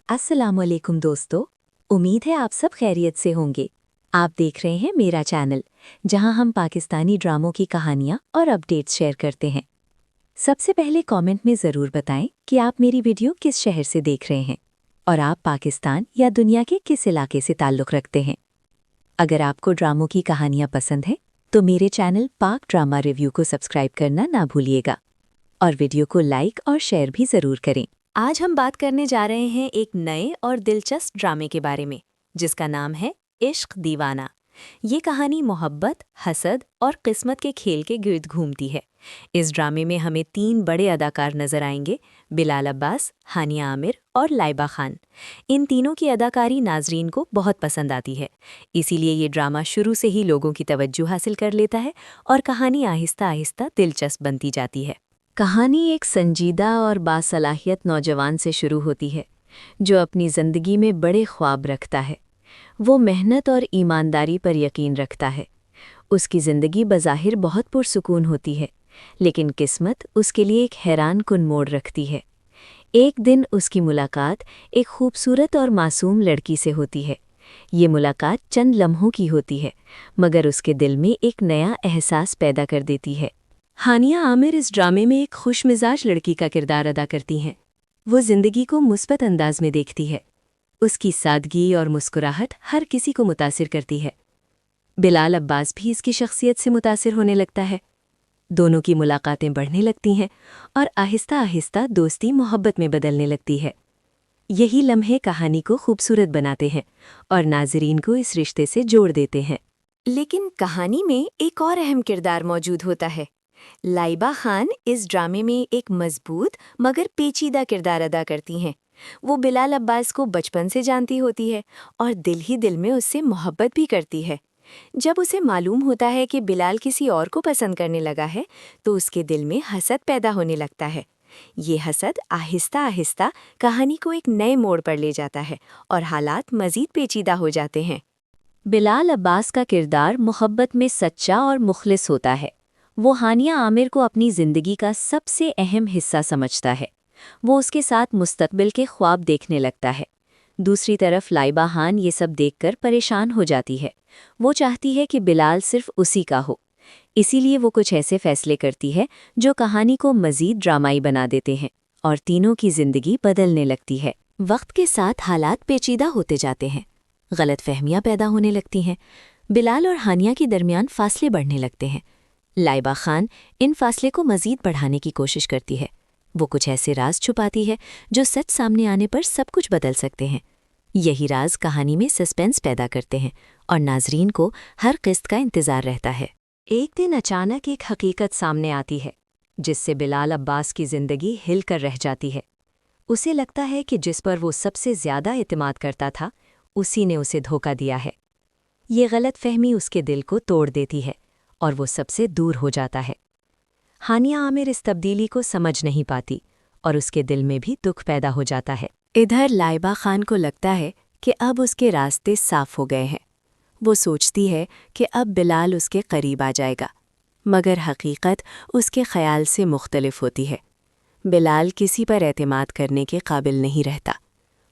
अस्सलामुअलैकुम दोस्तों, उम्मीद है आप सब खैरियत से होंगे। आप देख रहे हैं मेरा चैनल, जहां हम पाकिस्तानी ड्रामों की कहानियां और अपडेट्स शेयर करते हैं। सबसे पहले कमेंट में ज़रूर बताएं कि आप मेरी वीडियो किस शहर से देख रहे हैं और आप पाकिस्तान या दुनिया के किस इलाके से ताल्लुक़ रखते हैं। अगर आपको ड्रामों की कहानियां पसंद हैं, तो मेरे चैनल पाक ड्रामा रिव्यू को सब्सक्राइब करना ना भूलिएगा और वीडियो को लाइक और शेयर भी ज़रूर करें। आज हम बात करने जा रहे हैं एक नए और दिलचस्प ड्रामे के बारे में, जिसका नाम है इश्क दीवाना। ये कहानी मोहब्बत, हसद और किस्मत के खेल के गिर्द घूमती है। इस ड्रामे में हमें 3 बड़े अदाकार नजर आएंगे, बिलाल अब्बास, हानिया आमिर और लाइबा खान। इन तीनों की अदाकारी नाजरीन को बहुत पसंद आती है, इसीलिए ये ड्रामा शुरू से ही लोगों की तवज्जो हासिल कर लेता है और कहानी आहिस्ता आहिस्ता दिलचस्प बनती जाती है। कहानी एक संजीदा और बासलाहियत नौजवान से शुरू होती है, जो अपनी ज़िंदगी में बड़े ख्वाब रखता है। वो मेहनत और ईमानदारी पर यकीन रखता है। उसकी ज़िंदगी बज़ाहिर बहुत पुरसुकून होती है, लेकिन किस्मत उसके लिए एक हैरान कुन मोड़ रखती है। एक दिन उसकी मुलाकात एक खूबसूरत और मासूम लड़की से होती है। ये मुलाकात चंद लम्हों की होती है, मगर उसके दिल में एक नया एहसास पैदा कर देती है। हानिया आमिर इस ड्रामे में एक खुशमिजाज लड़की का किरदार अदा करती हैं। वो ज़िंदगी को मुस्बत अंदाज में देखती है। उसकी सादगी और मुस्कुराहट हर किसी को मुतासिर करती है। बिलाल अब्बास भी इसकी शख्सियत से मुतासिर होने लगता है। दोनों की मुलाकातें बढ़ने लगती हैं और आहिस्ता आहिस्ता दोस्ती मोहब्बत में बदलने लगती है। यही लम्हे कहानी को खूबसूरत बनाते हैं और नाज़रीन को इस रिश्ते से जोड़ देते हैं। लेकिन कहानी में एक और अहम किरदार मौजूद होता है। लाइबा खान इस ड्रामे में एक मजबूत मगर पेचीदा किरदार अदा करती हैं। वो बिलाल अब्बास को बचपन से जानती होती है और दिल ही दिल में उससे मोहब्बत भी करती है। जब उसे मालूम होता है कि बिलाल किसी और को पसंद करने लगा है, तो उसके दिल में हसद पैदा होने लगता है। ये हसद आहिस्ता आहिस्ता कहानी को एक नए मोड़ पर ले जाता है और हालात मज़ीद पेचीदा हो जाते हैं। बिलाल अब्बास का किरदार मोहब्बत में सच्चा और मुखलिस होता है। वो हानिया आमिर को अपनी ज़िंदगी का सबसे अहम हिस्सा समझता है। वो उसके साथ मुस्तकबिल के ख्वाब देखने लगता है। दूसरी तरफ लाइबा खान ये सब देखकर परेशान हो जाती है। वो चाहती है कि बिलाल सिर्फ उसी का हो, इसीलिए वो कुछ ऐसे फैसले करती है जो कहानी को मज़ीद ड्रामाई बना देते हैं और तीनों की ज़िंदगी बदलने लगती है। वक्त के साथ हालात पेचीदा होते जाते हैं, गलतफहमियां पैदा होने लगती हैं। बिलाल और हानिया के दरमियान फासले बढ़ने लगते हैं। लाइबा खान इन फासले को मज़ीद बढ़ाने की कोशिश करती है। वो कुछ ऐसे राज छुपाती है जो सच सामने आने पर सब कुछ बदल सकते हैं। यही राज कहानी में सस्पेंस पैदा करते हैं और नाजरीन को हर किस्त का इंतज़ार रहता है। एक दिन अचानक एक हकीकत सामने आती है, जिससे बिलाल अब्बास की ज़िंदगी हिल कर रह जाती है। उसे लगता है कि जिस पर वो सबसे ज़्यादा एतमाद करता था, उसी ने उसे धोखा दिया है। ये गलतफहमी उसके दिल को तोड़ देती है और वो सबसे दूर हो जाता है। हानिया आमिर इस तब्दीली को समझ नहीं पाती और उसके दिल में भी दुख पैदा हो जाता है। इधर लाइबा खान को लगता है कि अब उसके रास्ते साफ हो गए हैं। वो सोचती है कि अब बिलाल उसके करीब आ जाएगा, मगर हकीकत उसके ख्याल से मुख्तलिफ होती है। बिलाल किसी पर एतमाद करने के काबिल नहीं रहता।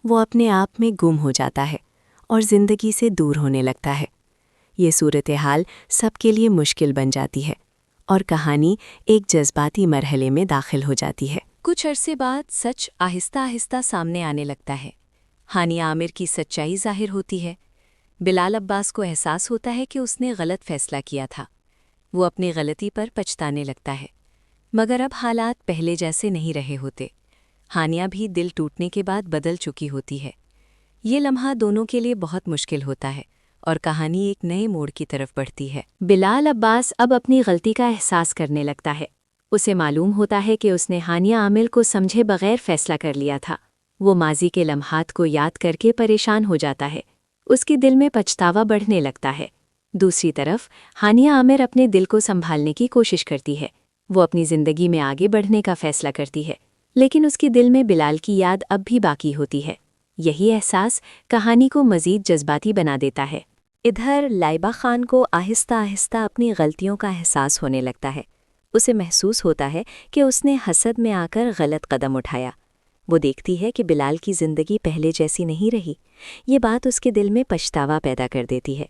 वो अपने आप में गुम हो जाता है और ज़िंदगी से दूर होने लगता है। ये सूरत हाल सबके लिए मुश्किल बन जाती है और कहानी एक जज्बाती मरहले में दाखिल हो जाती है। कुछ अरसे बाद सच आहिस्ता आहिस्ता सामने आने लगता है। हानिया आमिर की सच्चाई जाहिर होती है। बिलाल अब्बास को एहसास होता है कि उसने गलत फैसला किया था। वो अपनी गलती पर पछताने लगता है, मगर अब हालात पहले जैसे नहीं रहे होते। हानिया भी दिल टूटने के बाद बदल चुकी होती है। ये लम्हा दोनों के लिए बहुत मुश्किल होता है और कहानी एक नए मोड़ की तरफ बढ़ती है। बिलाल अब्बास अब अपनी गलती का एहसास करने लगता है। उसे मालूम होता है कि उसने हानिया आमिर को समझे बगैर फैसला कर लिया था। वो माजी के लम्हात को याद करके परेशान हो जाता है। उसके दिल में पछतावा बढ़ने लगता है। दूसरी तरफ हानिया आमिर अपने दिल को संभालने की कोशिश करती है। वो अपनी ज़िंदगी में आगे बढ़ने का फैसला करती है, लेकिन उसके दिल में बिलाल की याद अब भी बाकी होती है। यही एहसास कहानी को मज़ीद जज्बाती बना देता है। इधर लाइबा खान को आहिस्ता आहिस्ता अपनी गलतियों का एहसास होने लगता है। उसे महसूस होता है कि उसने हसद में आकर गलत कदम उठाया। وہ دیکھتی ہے کہ بلال کی زندگی پہلے جیسی نہیں رہی۔ یہ بات اس کے دل میں پچھتاوا پیدا کر دیتی ہے۔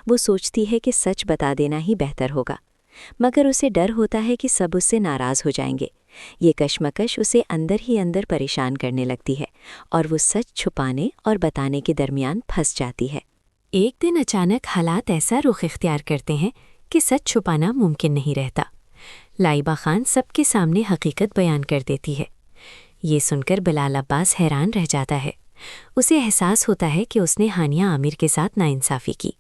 وہ سوچتی ہے کہ سچ بتا دینا ہی بہتر ہوگا، مگر اسے ڈر ہوتا ہے کہ سب اس سے ناراض ہو جائیں گے۔ یہ کشمکش اسے اندر ہی اندر پریشان کرنے لگتی ہے اور وہ سچ چھپانے اور بتانے کے درمیان پھنس جاتی ہے۔ ایک دن اچانک حالات ایسا رخ اختیار کرتے ہیں کہ سچ چھپانا ممکن نہیں رہتا۔ لائبہ خان سب کے سامنے حقیقت بیان کر دیتی ہے۔ یہ سن کر بلال عباس حیران رہ جاتا ہے۔ اسے احساس ہوتا ہے کہ اس نے ہانیہ عامر کے ساتھ ناانصافی کی۔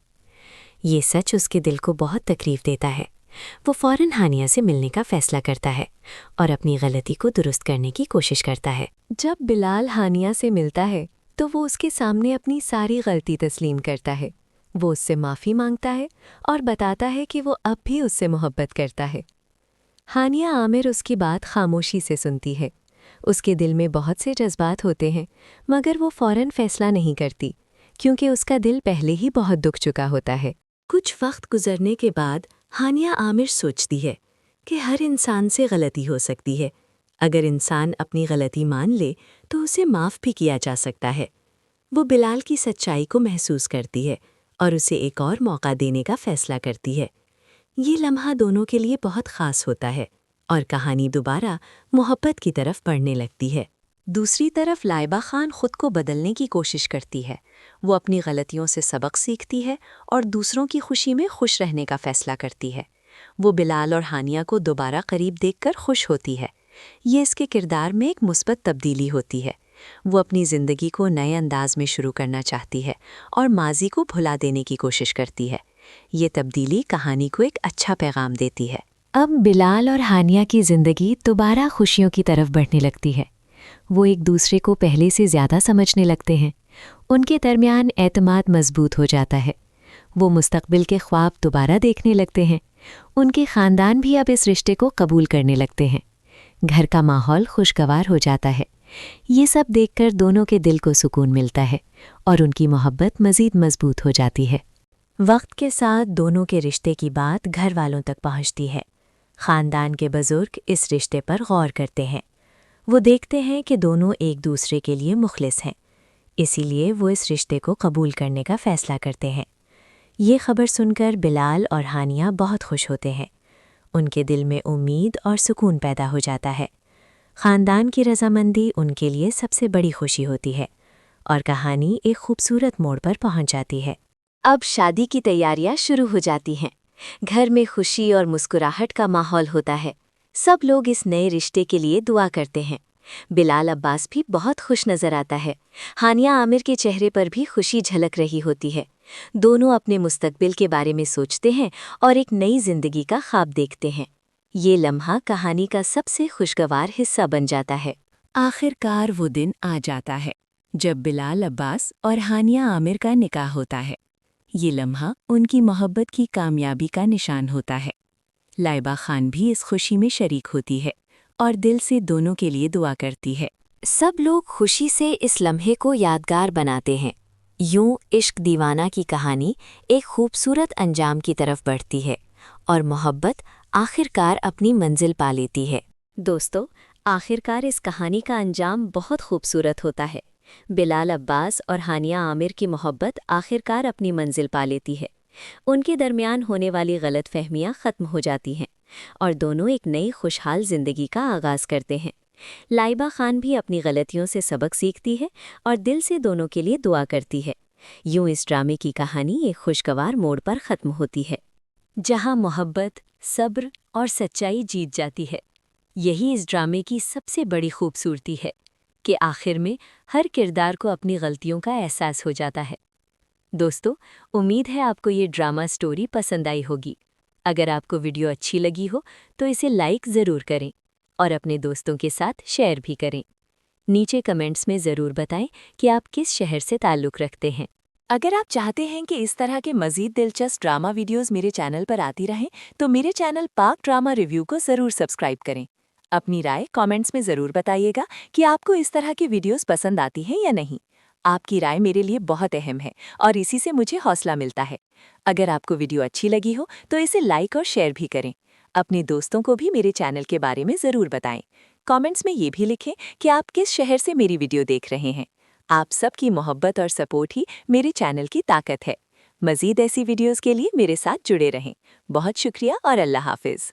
یہ سچ اس کے دل کو بہت تکلیف دیتا ہے۔ وہ فوراً ہانیہ سے ملنے کا فیصلہ کرتا ہے اور اپنی غلطی کو درست کرنے کی کوشش کرتا ہے۔ جب بلال ہانیہ سے ملتا ہے تو وہ اس کے سامنے اپنی ساری غلطی تسلیم کرتا ہے۔ وہ اس سے معافی مانگتا ہے اور بتاتا ہے کہ وہ اب بھی اس سے محبت کرتا ہے۔ ہانیہ عامر اس کی بات خاموشی سے سنتی ہے۔ اس کے دل میں بہت سے جذبات ہوتے ہیں، مگر وہ فوراً فیصلہ نہیں کرتی کیونکہ اس کا دل پہلے ہی بہت دکھ چکا ہوتا ہے۔ کچھ وقت گزرنے کے بعد ہانیہ عامر سوچتی ہے کہ ہر انسان سے غلطی ہو سکتی ہے۔ اگر انسان اپنی غلطی مان لے تو اسے معاف بھی کیا جا سکتا ہے۔ وہ بلال کی سچائی کو محسوس کرتی ہے اور اسے ایک اور موقع دینے کا فیصلہ کرتی ہے۔ یہ لمحہ دونوں کے لیے بہت خاص ہوتا ہے اور کہانی دوبارہ محبت کی طرف بڑھنے لگتی ہے۔ دوسری طرف لائبہ خان خود کو بدلنے کی کوشش کرتی ہے۔ وہ اپنی غلطیوں سے سبق سیکھتی ہے اور دوسروں کی خوشی میں خوش رہنے کا فیصلہ کرتی ہے۔ وہ بلال اور ہانیہ کو دوبارہ قریب دیکھ کر خوش ہوتی ہے۔ یہ اس کے کردار میں ایک مثبت تبدیلی ہوتی ہے۔ وہ اپنی زندگی کو نئے انداز میں شروع کرنا چاہتی ہے اور ماضی کو بھلا دینے کی کوشش کرتی ہے۔ یہ تبدیلی کہانی کو ایک اچھا پیغام دیتی ہے۔ اب بلال اور ہانیہ کی زندگی دوبارہ خوشیوں کی طرف بڑھنے لگتی ہے۔ وہ ایک دوسرے کو پہلے سے زیادہ سمجھنے لگتے ہیں۔ ان کے درمیان اعتماد مضبوط ہو جاتا ہے۔ وہ مستقبل کے خواب دوبارہ دیکھنے لگتے ہیں۔ ان کے خاندان بھی اب اس رشتے کو قبول کرنے لگتے ہیں۔ گھر کا ماحول خوشگوار ہو جاتا ہے۔ یہ سب دیکھ کر دونوں کے دل کو سکون ملتا ہے اور ان کی محبت مزید مضبوط ہو جاتی ہے۔ وقت کے ساتھ دونوں کے رشتے کی بات گھر والوں تک پہنچتی ہے۔ خاندان کے بزرگ اس رشتے پر غور کرتے ہیں۔ وہ دیکھتے ہیں کہ دونوں ایک دوسرے کے لیے مخلص ہیں، اسی لیے وہ اس رشتے کو قبول کرنے کا فیصلہ کرتے ہیں۔ یہ خبر سن کر بلال اور ہانیہ بہت خوش ہوتے ہیں۔ ان کے دل میں امید اور سکون پیدا ہو جاتا ہے۔ خاندان کی رضامندی ان کے لیے سب سے بڑی خوشی ہوتی ہے اور کہانی ایک خوبصورت موڑ پر پہنچ جاتی ہے۔ اب شادی کی تیاریاں شروع ہو جاتی ہیں۔ گھر میں خوشی اور مسکراہٹ کا ماحول ہوتا ہے۔ سب لوگ اس نئے رشتے کے لیے دعا کرتے ہیں۔ بلال عباس بھی بہت خوش نظر آتا ہے۔ ہانیہ عامر کے چہرے پر بھی خوشی جھلک رہی ہوتی ہے۔ دونوں اپنے مستقبل کے بارے میں سوچتے ہیں اور ایک نئی زندگی کا خواب دیکھتے ہیں۔ یہ لمحہ کہانی کا سب سے خوشگوار حصہ بن جاتا ہے۔ آخر کار وہ دن آ جاتا ہے جب بلال عباس اور ہانیہ عامر کا نکاح ہوتا ہے۔ یہ لمحہ ان کی محبت کی کامیابی کا نشان ہوتا ہے۔ لائبہ خان بھی اس خوشی میں شریک ہوتی ہے اور دل سے دونوں کے لیے دعا کرتی ہے۔ سب لوگ خوشی سے اس لمحے کو یادگار بناتے ہیں۔ یوں عشق دیوانہ کی کہانی ایک خوبصورت انجام کی طرف بڑھتی ہے اور محبت آخر کار اپنی منزل پا لیتی ہے۔ دوستو، آخر کار اس کہانی کا انجام بہت خوبصورت ہوتا ہے۔ بلال عباس اور ہانیہ عامر کی محبت آخر کار اپنی منزل پا لیتی ہے۔ ان کے درمیان ہونے والی غلط فہمیاں ختم ہو جاتی ہیں اور دونوں ایک نئی خوشحال زندگی کا آغاز کرتے ہیں۔ لائبہ خان بھی اپنی غلطیوں سے سبق سیکھتی ہے اور دل سے دونوں کے لیے دعا کرتی ہے۔ یوں اس ڈرامے کی کہانی ایک خوشگوار موڑ پر ختم ہوتی ہے، جہاں محبت، صبر اور سچائی جیت جاتی ہے۔ یہی اس ڈرامے کی سب سے بڑی خوبصورتی ہے کہ آخر میں ہر کردار کو اپنی غلطیوں کا احساس ہو جاتا ہے۔ دوستو، امید ہے آپ کو یہ ڈرامہ سٹوری پسند آئی ہوگی۔ اگر آپ کو ویڈیو اچھی لگی ہو تو اسے لائک ضرور کریں اور اپنے دوستوں کے ساتھ شیئر بھی کریں۔ نیچے کمنٹس میں ضرور بتائیں کہ آپ کس شہر سے تعلق رکھتے ہیں۔ اگر آپ چاہتے ہیں کہ اس طرح کے مزید دلچسپ ڈرامہ ویڈیوز میرے چینل پر آتی رہیں تو میرے چینل پاک ڈرامہ ریویو کو ضرور سبسکرائب کریں۔ اپنی رائے کامنٹس میں ضرور بتائیے گا کہ آپ کو اس طرح کی ویڈیوز پسند آتی ہیں یا نہیں۔ آپ کی رائے میرے لیے بہت اہم ہے اور اسی سے مجھے حوصلہ ملتا ہے۔ اگر آپ کو ویڈیو اچھی لگی ہو تو اسے لائک اور شیئر بھی کریں۔ اپنے دوستوں کو بھی میرے چینل کے بارے میں ضرور بتائیں۔ कमेंट्स में ये भी लिखें कि आप किस शहर से मेरी वीडियो देख रहे हैं। आप सबकी मोहब्बत और सपोर्ट ही मेरे चैनल की ताकत है। मज़ीद ऐसी वीडियोस के लिए मेरे साथ जुड़े रहें। बहुत शुक्रिया और अल्लाह हाफिज़।